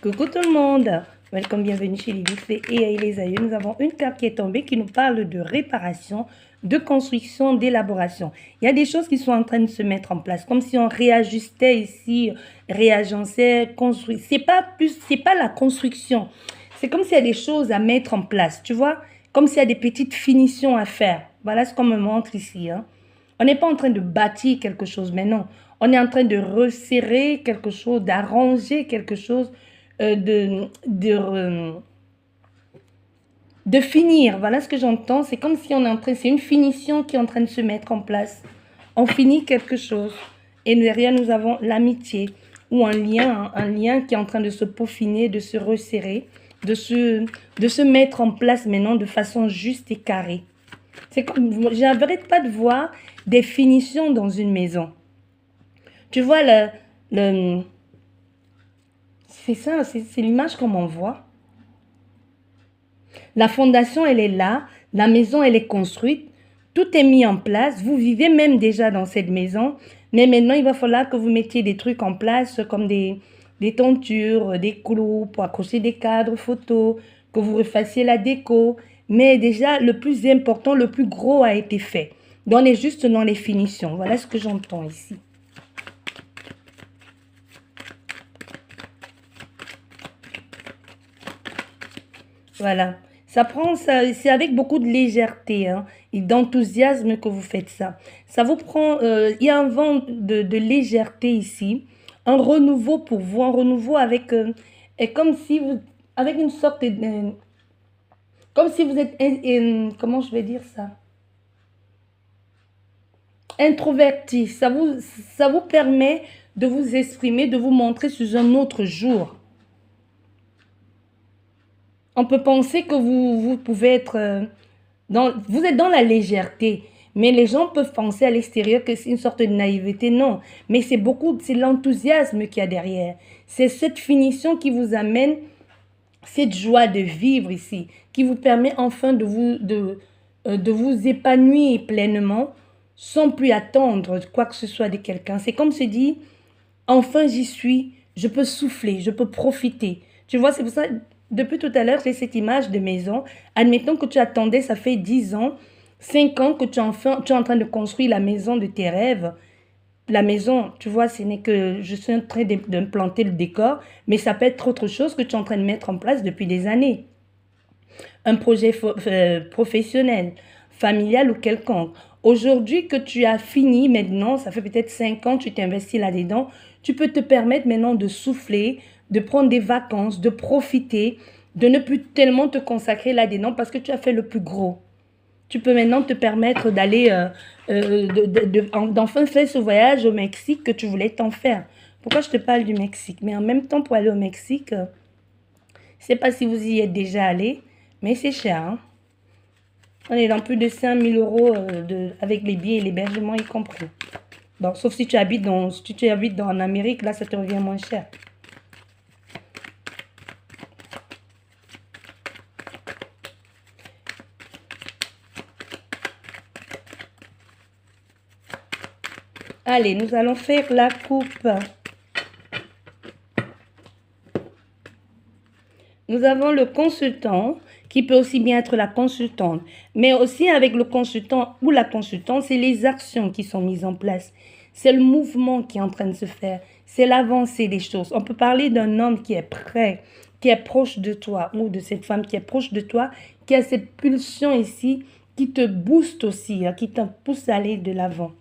Coucou tout le monde, welcome, bienvenue chez Lily Fée et les aïeux. Nous avons une carte qui est tombée qui nous parle de réparation, de construction, d'élaboration. Il y a des choses qui sont en train de se mettre en place, comme si on réajustait ici, réagençait, construit. C'est pas la construction. C'est comme s'il y a des choses à mettre en place, tu vois, comme s'il y a des petites finitions à faire. Voilà ce qu'on me montre ici, hein. On n'est pas en train de bâtir quelque chose, mais non. On est en train de resserrer quelque chose, d'arranger quelque chose, de finir. Voilà ce que j'entends. C'est comme si on est en train, c'est une finition qui est en train de se mettre en place. On finit quelque chose. Et derrière, nous avons l'amitié ou un lien qui est en train de se peaufiner, de se resserrer, de se mettre en place maintenant de façon juste et carrée. C'est comme, j'arrête pas de voir des finitions dans une maison. Tu vois, c'est ça, c'est l'image qu'on m'envoie. La fondation, elle est là. La maison, elle est construite. Tout est mis en place. Vous vivez même déjà dans cette maison. Mais maintenant, il va falloir que vous mettiez des trucs en place comme des tentures, des clous pour accrocher des cadres photos, que vous refassiez la déco. Mais déjà, le plus important, le plus gros a été fait. Donc, on est juste dans les finitions. Voilà ce que j'entends ici. Voilà. Ça prend, ça, c'est avec beaucoup de légèreté, hein, et d'enthousiasme que vous faites ça. Ça vous prend, il y a un vent de légèreté ici, un renouveau pour vous, un renouveau avec, et comme si vous, avec une sorte de, comme si vous êtes, comment je vais dire ça, introverti. Ça vous permet de vous exprimer, de vous montrer sous un autre jour. On peut penser que vous pouvez être vous êtes dans la légèreté, mais les gens peuvent penser à l'extérieur que c'est une sorte de naïveté. Non, mais c'est l'enthousiasme qu'il y a derrière. C'est cette finition qui vous amène cette joie de vivre ici, qui vous permet enfin de vous épanouir pleinement sans plus attendre quoi que ce soit de quelqu'un. C'est comme se dire, enfin j'y suis, je peux souffler, je peux profiter. Tu vois, c'est pour ça, depuis tout à l'heure, j'ai cette image de maison. Admettons que tu attendais, ça fait 10 ans, 5 ans que tu es en train de construire la maison de tes rêves. La maison, tu vois, ce n'est que je suis en train d'implanter le décor, mais ça peut être autre chose que tu es en train de mettre en place depuis des années. Un projet professionnel, familial ou quelconque. Aujourd'hui que tu as fini maintenant, ça fait peut-être 5 ans que tu t'es investi là-dedans, tu peux te permettre maintenant de souffler, de prendre des vacances, de profiter, de ne plus tellement te consacrer là-dedans parce que tu as fait le plus gros. Tu peux maintenant te permettre d'aller, d'enfin faire ce voyage au Mexique que tu voulais t'en faire. Pourquoi je te parle du Mexique? Mais en même temps, pour aller au Mexique, je ne sais pas si vous y êtes déjà allé, mais c'est cher, hein? On est dans plus de 5 000 euros avec les billets et l'hébergement y compris. Bon, sauf si tu habites en Amérique, là, ça te revient moins cher. Allez, nous allons faire la coupe. Nous avons le consultant, qui peut aussi bien être la consultante. Mais aussi avec le consultant ou la consultante, c'est les actions qui sont mises en place. C'est le mouvement qui est en train de se faire. C'est l'avancée des choses. On peut parler d'un homme qui est prêt, qui est proche de toi, ou de cette femme qui est proche de toi, qui a cette pulsion ici, qui te booste aussi, hein, qui te pousse à aller de l'avant.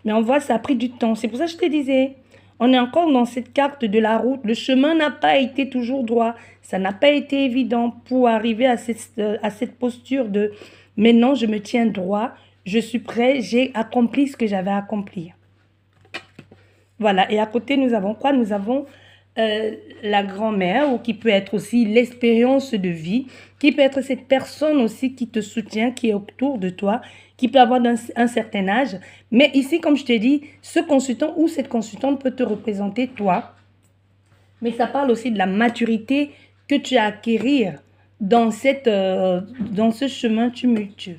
Mais on voit, ça a pris du temps. C'est pour ça que je te disais, on est encore dans cette carte de la route. Le chemin n'a pas été toujours droit. Ça n'a pas été évident pour arriver à cette posture de « maintenant, je me tiens droit, je suis prêt, j'ai accompli ce que j'avais à accomplir ». Voilà, et à côté, nous avons quoi? Nous avons la grand-mère, ou qui peut être aussi l'expérience de vie, qui peut être cette personne aussi qui te soutient, qui est autour de toi, qui peut avoir un certain âge. Mais ici, comme je t'ai dit, ce consultant ou cette consultante peut te représenter toi. Mais ça parle aussi de la maturité que tu as à acquérir dans ce chemin tumultueux.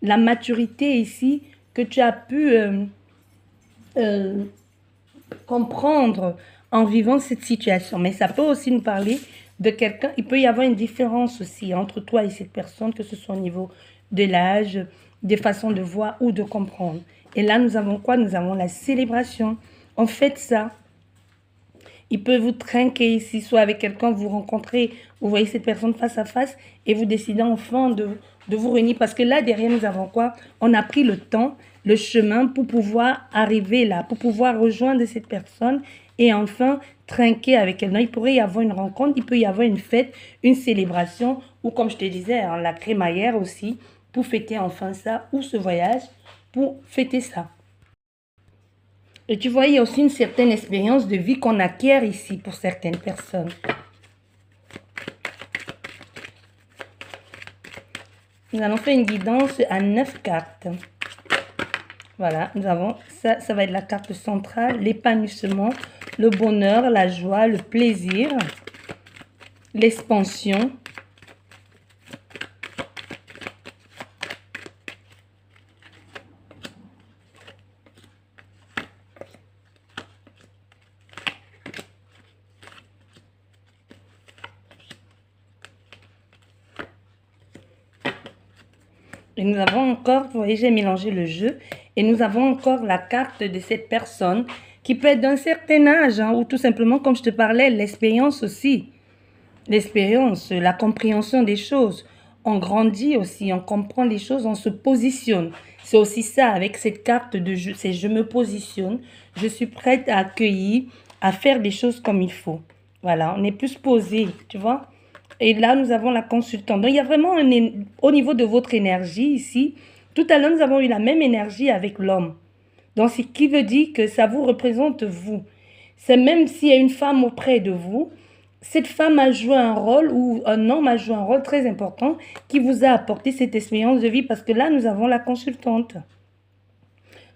La maturité ici que tu as pu comprendre en vivant cette situation. Mais ça peut aussi nous parler de quelqu'un. Il peut y avoir une différence aussi entre toi et cette personne, que ce soit au niveau de l'âge, des façons de voir ou de comprendre. Et là, nous avons quoi? Nous avons la célébration. On fête ça. Il peut vous trinquer ici, soit avec quelqu'un, vous rencontrez, vous voyez cette personne face à face et vous décidez enfin de vous réunir. Parce que là, derrière, nous avons quoi? On a pris le temps, le chemin pour pouvoir arriver là, pour pouvoir rejoindre cette personne et enfin trinquer avec elle. Non, il pourrait y avoir une rencontre, il peut y avoir une fête, une célébration ou comme je te disais, hein, la crémaillère aussi, pour fêter enfin ça, ou ce voyage, pour fêter ça. Et tu vois, il y a aussi une certaine expérience de vie qu'on acquiert ici pour certaines personnes. Nous allons faire une guidance à 9 cartes. Voilà, nous avons ça, ça va être la carte centrale, l'épanouissement, le bonheur, la joie, le plaisir, l'expansion. Et nous avons encore, vous voyez, j'ai mélangé le jeu. Et nous avons encore la carte de cette personne qui peut être d'un certain âge, hein, ou tout simplement, comme je te parlais, l'expérience aussi. L'expérience, la compréhension des choses. On grandit aussi, on comprend les choses, on se positionne. C'est aussi ça avec cette carte de jeu, c'est je me positionne, je suis prête à accueillir, à faire des choses comme il faut. Voilà, on est plus posé, tu vois. Et là, nous avons la consultante. Donc, il y a vraiment au niveau de votre énergie ici. Tout à l'heure, nous avons eu la même énergie avec l'homme. Donc, ce qui veut dire que ça vous représente vous. C'est même s'il y a une femme auprès de vous, cette femme a joué un rôle ou un homme a joué un rôle très important qui vous a apporté cette expérience de vie parce que là, nous avons la consultante.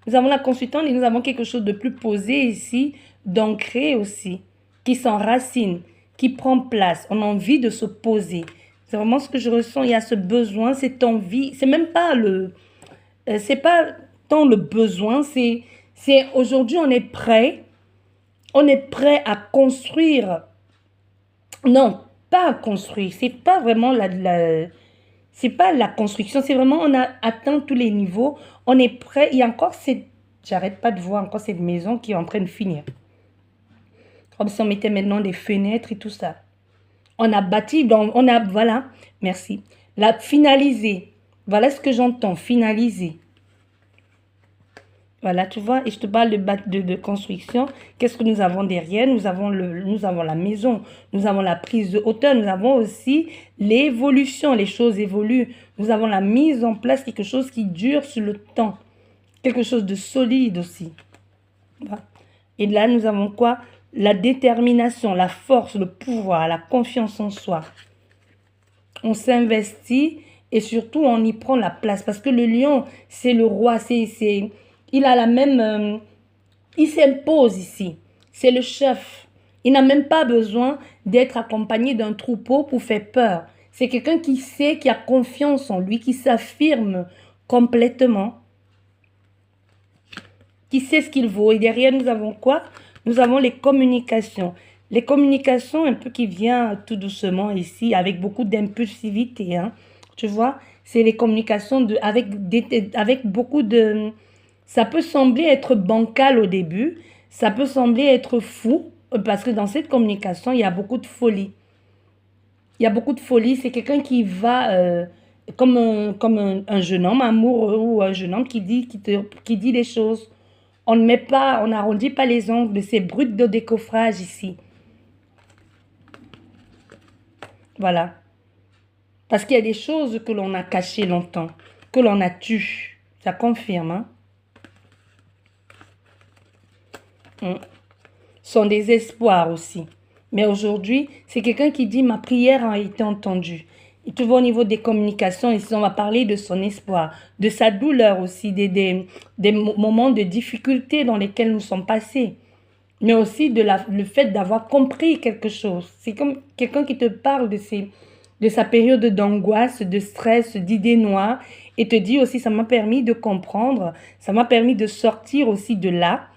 Nous avons la consultante et nous avons quelque chose de plus posé ici, d'ancré aussi, qui s'enracine, qui prend place. On a envie de se poser. C'est vraiment ce que je ressens. Il y a ce besoin, cette envie. C'est même pas c'est pas tant le besoin, c'est aujourd'hui on est prêt. On est prêt à construire. Non, pas à construire. C'est pas vraiment c'est pas la construction. C'est vraiment on a atteint tous les niveaux. On est prêt. Il y a encore j'arrête pas de voir encore cette maison qui est en train de finir. Comme si on mettait maintenant des fenêtres et tout ça. On a bâti, voilà, merci. La finaliser. Voilà ce que j'entends, finaliser. Voilà, tu vois, et je te parle de construction. Qu'est-ce que nous avons derrière? Nous avons la maison, nous avons la prise de hauteur, nous avons aussi l'évolution, les choses évoluent. Nous avons la mise en place, quelque chose qui dure sur le temps. Quelque chose de solide aussi. Voilà. Et là, nous avons quoi? La détermination, la force, le pouvoir, la confiance en soi. On s'investit et surtout, on y prend la place. Parce que le lion, c'est le roi, il a la même... il s'impose ici. C'est le chef. Il n'a même pas besoin d'être accompagné d'un troupeau pour faire peur. C'est quelqu'un qui sait, qui a confiance en lui, qui s'affirme complètement, qui sait ce qu'il vaut. Et derrière, nous avons quoi? Nous avons les communications. Les communications, un peu qui vient tout doucement ici, avec beaucoup d'impulsivité. Hein. Tu vois, c'est les communications avec beaucoup de... Ça peut sembler être bancal au début, ça peut sembler être fou, parce que dans cette communication, il y a beaucoup de folie. Il y a beaucoup de folie, c'est quelqu'un qui va, comme un jeune homme amoureux ou un jeune homme qui dit des choses. On n'arrondit pas les ongles, c'est brut de décoffrage ici. Voilà. Parce qu'il y a des choses que l'on a cachées longtemps, que l'on a tues. Ça confirme, hein. Son désespoir aussi. Mais aujourd'hui, c'est quelqu'un qui dit « ma prière a été entendue ». Et tu vois, au niveau des communications, ici, on va parler de son espoir, de sa douleur aussi, des moments de difficulté dans lesquels nous sommes passés. Mais aussi le fait d'avoir compris quelque chose. C'est comme quelqu'un qui te parle de sa période d'angoisse, de stress, d'idées noires, et te dit aussi « ça m'a permis de comprendre, ça m'a permis de sortir aussi de là ».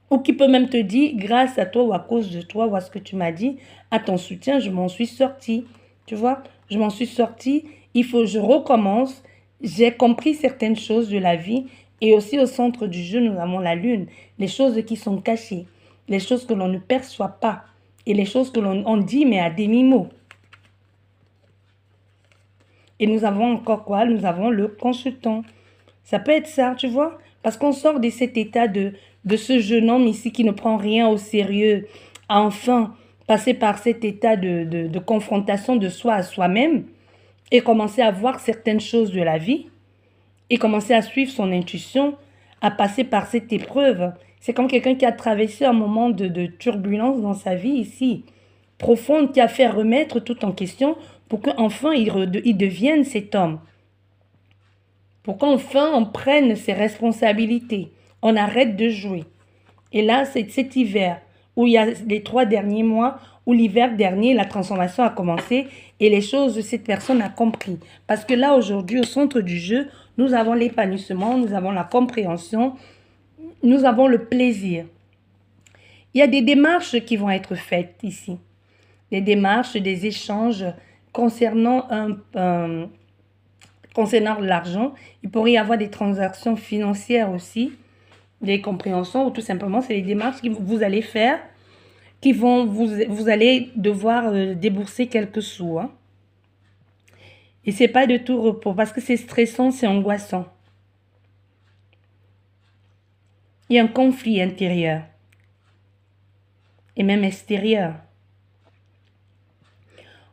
Ou qui peut même te dire, grâce à toi ou à cause de toi ou à ce que tu m'as dit, à ton soutien, je m'en suis sortie. Tu vois, je m'en suis sortie. Je recommence. J'ai compris certaines choses de la vie. Et aussi au centre du jeu, nous avons la lune. Les choses qui sont cachées. Les choses que l'on ne perçoit pas. Et les choses que l'on dit, mais à demi-mot. Et nous avons encore quoi? Nous avons le consultant. Ça peut être ça, tu vois? Parce qu'on sort de cet état de ce jeune homme ici qui ne prend rien au sérieux, à enfin passer par cet état de confrontation de soi à soi-même et commencer à voir certaines choses de la vie et commencer à suivre son intuition, à passer par cette épreuve. C'est comme quelqu'un qui a traversé un moment de turbulence dans sa vie ici, profonde, qui a fait remettre tout en question pour qu'enfin il devienne cet homme. Pour qu'enfin on prenne ses responsabilités. On arrête de jouer. Et là, c'est cet hiver, où il y a les 3 derniers mois, où l'hiver dernier, la transformation a commencé et les choses de cette personne a compris. Parce que là, aujourd'hui, au centre du jeu, nous avons l'épanouissement, nous avons la compréhension, nous avons le plaisir. Il y a des démarches qui vont être faites ici. Des démarches, des échanges concernant concernant l'argent. Il pourrait y avoir des transactions financières aussi, des compréhensions, ou tout simplement, c'est les démarches que vous allez faire, qui vont, vous allez devoir débourser quelques sous. Hein. Et c'est pas de tout repos, parce que c'est stressant, c'est angoissant. Il y a un conflit intérieur, et même extérieur.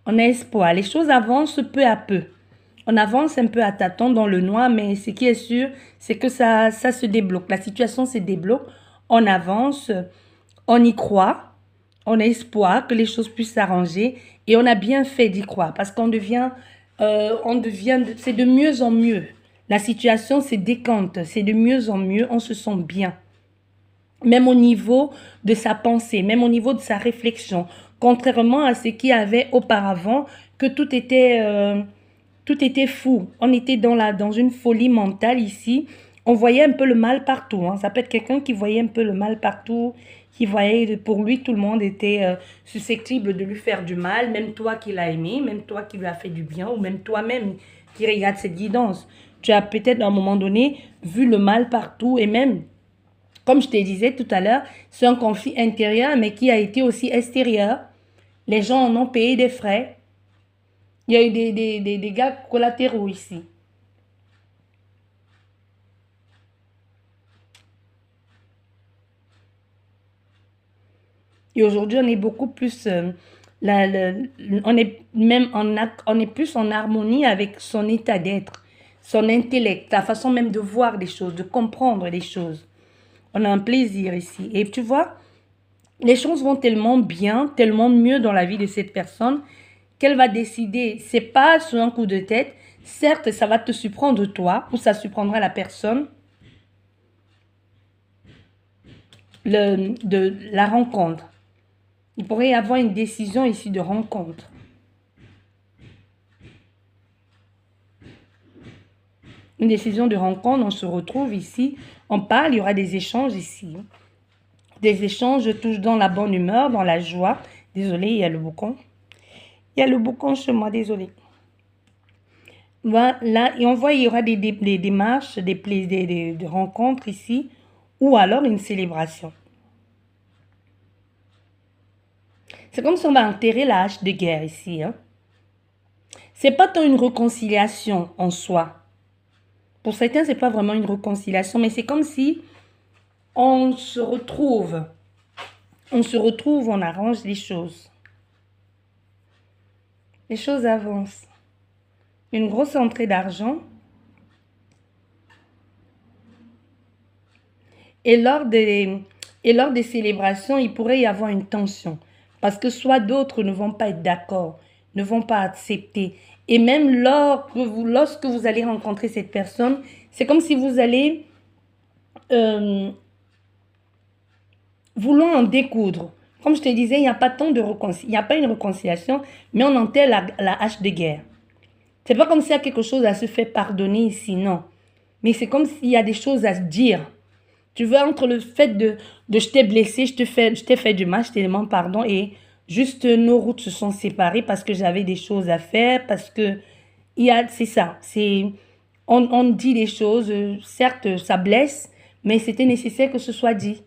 On a espoir, les choses avancent peu à peu. On avance un peu à tâtons dans le noir, mais ce qui est sûr, c'est que ça se débloque. La situation se débloque. On avance, on y croit, on a espoir que les choses puissent s'arranger et on a bien fait d'y croire parce qu'on devient, c'est de mieux en mieux. La situation se décante, c'est de mieux en mieux, on se sent bien. Même au niveau de sa pensée, même au niveau de sa réflexion. Contrairement à ce qu'il y avait auparavant, que tout était fou. On était dans une folie mentale ici. On voyait un peu le mal partout. Hein. Ça peut être quelqu'un qui voyait un peu le mal partout, qui voyait, pour lui, tout le monde était susceptible de lui faire du mal, même toi qui l'as aimé, même toi qui lui as fait du bien, ou même toi-même qui regarde cette guidance. Tu as peut-être à un moment donné vu le mal partout et même, comme je te disais tout à l'heure, c'est un conflit intérieur, mais qui a été aussi extérieur. Les gens en ont payé des frais. Il y a eu des dégâts collatéraux ici. Et aujourd'hui, on est beaucoup plus, on est même on est plus en harmonie avec son état d'être, son intellect, la façon même de voir les choses, de comprendre les choses. On a un plaisir ici. Et tu vois, les choses vont tellement bien, tellement mieux dans la vie de cette personne qu'elle va décider. C'est pas sur un coup de tête. Certes, ça va te surprendre toi ou ça surprendra la personne de la rencontre. Il pourrait y avoir une décision ici de rencontre. Une décision de rencontre, on se retrouve ici, on parle, il y aura des échanges ici. Des échanges tous dans la bonne humeur, dans la joie. Désolée, il y a le boucan. Il y a le boucan chez moi, désolée. Voilà, et on voit, il y aura des démarches, des rencontres ici, ou alors une célébration. C'est comme si on va enterrer la hache de guerre ici. Hein. C'est pas tant une réconciliation en soi. Pour certains, c'est pas vraiment une réconciliation, mais c'est comme si on se retrouve, on arrange les choses. Les choses avancent. Une grosse entrée d'argent. Et lors des célébrations, il pourrait y avoir une tension. Parce que soit d'autres ne vont pas être d'accord, ne vont pas accepter. Et même lorsque vous allez rencontrer cette personne, c'est comme si vous allez vouloir en découdre. Comme je te disais, il n'y a pas tant de réconciliation, il n'y a pas une réconciliation, mais on enterre la hache de guerre. C'est pas comme s'il y a quelque chose à se faire pardonner ici, non. Mais c'est comme s'il y a des choses à se dire. Tu veux entre le fait de je t'ai blessé, je t'ai fait du mal, je te demande pardon et juste nos routes se sont séparées parce que j'avais des choses à faire, parce que c'est ça, on dit les choses, certes ça blesse, mais c'était nécessaire que ce soit dit.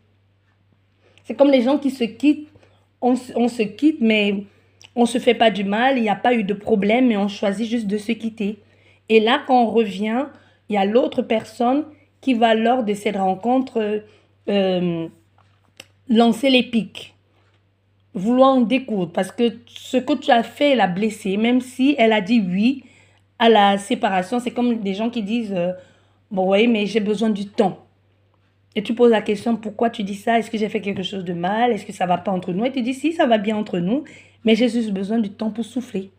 C'est comme les gens qui se quittent, on se quitte, mais on ne se fait pas du mal, il n'y a pas eu de problème, mais on choisit juste de se quitter. Et là, quand on revient, il y a l'autre personne qui va, lors de cette rencontre, lancer les pics, vouloir en découdre, parce que ce que tu as fait l'a blessée, même si elle a dit oui à la séparation. C'est comme des gens qui disent, bon oui, mais j'ai besoin du temps. Et tu poses la question, pourquoi tu dis ça? Est-ce que j'ai fait quelque chose de mal? Est-ce que ça ne va pas entre nous? Et tu dis, si, ça va bien entre nous, mais j'ai juste besoin du temps pour souffler.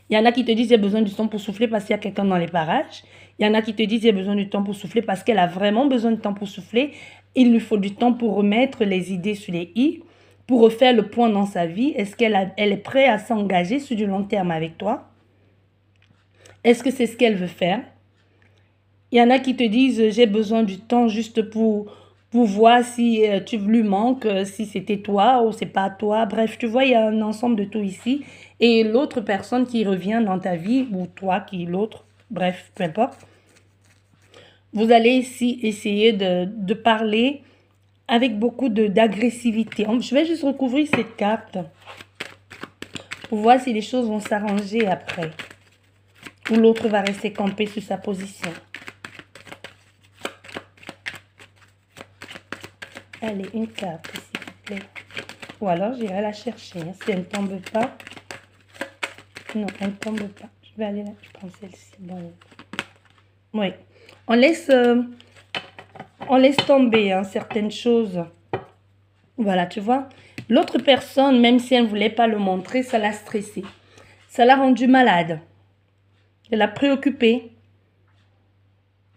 Il y en a qui te disent, j'ai besoin du temps pour souffler parce qu'il y a quelqu'un dans les parages. Il y en a qui te disent, j'ai besoin du temps pour souffler parce qu'elle a vraiment besoin de temps pour souffler. Il lui faut du temps pour remettre les idées sur les i, pour refaire le point dans sa vie. Est-ce qu'elle est prête à s'engager sur du long terme avec toi? Est-ce que c'est ce qu'elle veut faire? Il y en a qui te disent, j'ai besoin du temps juste pour voir si tu lui manques, si c'était toi ou c'est pas toi. Bref, tu vois, il y a un ensemble de tout ici. Et l'autre personne qui revient dans ta vie, ou toi qui l'autre, bref, peu importe. Vous allez ici essayer de parler avec beaucoup d'agressivité. Je vais juste recouvrir cette carte pour voir si les choses vont s'arranger après. Ou l'autre va rester campé sur sa position. Allez, une carte, s'il vous plaît. Ou alors, j'irai la chercher. Si elle ne tombe pas. Non, elle ne tombe pas. Je vais aller là. Je prends celle-ci. Bon. Oui. On laisse tomber certaines choses. Voilà, tu vois. L'autre personne, même si elle ne voulait pas le montrer, ça l'a stressé. Ça l'a rendu malade. Elle l'a préoccupé.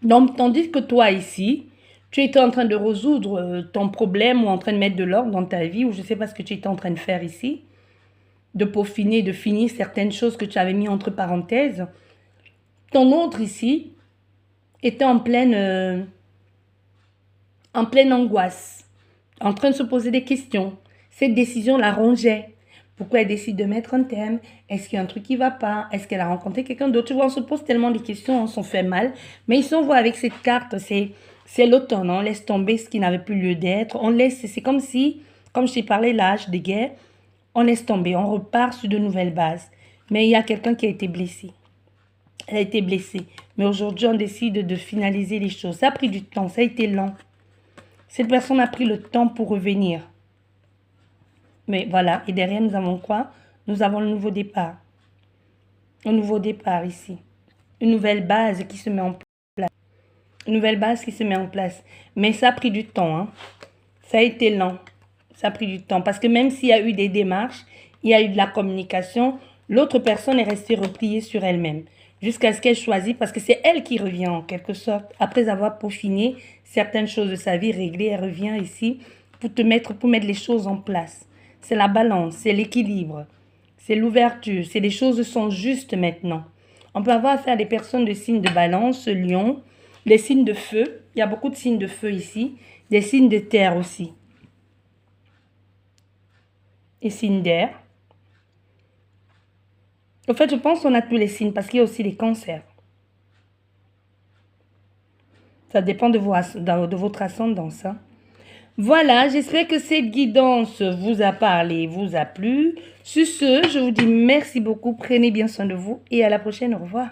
Donc, tandis que toi, ici, tu étais en train de résoudre ton problème ou en train de mettre de l'ordre dans ta vie, ou je ne sais pas ce que tu étais en train de faire ici, de peaufiner, de finir certaines choses que tu avais mis entre parenthèses. Ton autre ici était en pleine angoisse, en train de se poser des questions. Cette décision la rongeait. Pourquoi elle décide de mettre un terme? Est-ce qu'il y a un truc qui ne va pas? Est-ce qu'elle a rencontré quelqu'un d'autre? Tu vois, on se pose tellement de questions, on s'en fait mal. Mais ici, on voit avec cette carte, c'est l'automne. On laisse tomber ce qui n'avait plus lieu d'être. C'est comme si, comme je t'ai parlé, l'âge de guerre, on laisse tomber, on repart sur de nouvelles bases. Mais il y a quelqu'un qui a été blessé. Elle a été blessée. Mais aujourd'hui, on décide de finaliser les choses. Ça a pris du temps, ça a été lent. Cette personne a pris le temps pour revenir. Mais voilà, et derrière, nous avons quoi? Nous avons le nouveau départ. Un nouveau départ ici. Une nouvelle base qui se met en place. Une nouvelle base qui se met en place. Mais ça a pris du temps. Hein. Ça a été lent. Ça a pris du temps. Parce que même s'il y a eu des démarches, il y a eu de la communication, l'autre personne est restée repliée sur elle-même. Jusqu'à ce qu'elle choisisse, parce que c'est elle qui revient en quelque sorte. Après avoir peaufiné certaines choses de sa vie réglées, elle revient ici pour mettre les choses en place. C'est la balance, c'est l'équilibre, c'est l'ouverture, les choses sont justes maintenant. On peut avoir affaire à des personnes de signes de balance, lion, les signes de feu, il y a beaucoup de signes de feu ici, des signes de terre aussi. Et signes d'air. En fait, je pense qu'on a tous les signes parce qu'il y a aussi les cancers. Ça dépend de votre ascendance. Hein. Voilà, j'espère que cette guidance vous a parlé, vous a plu. Sur ce, je vous dis merci beaucoup, prenez bien soin de vous et à la prochaine, au revoir.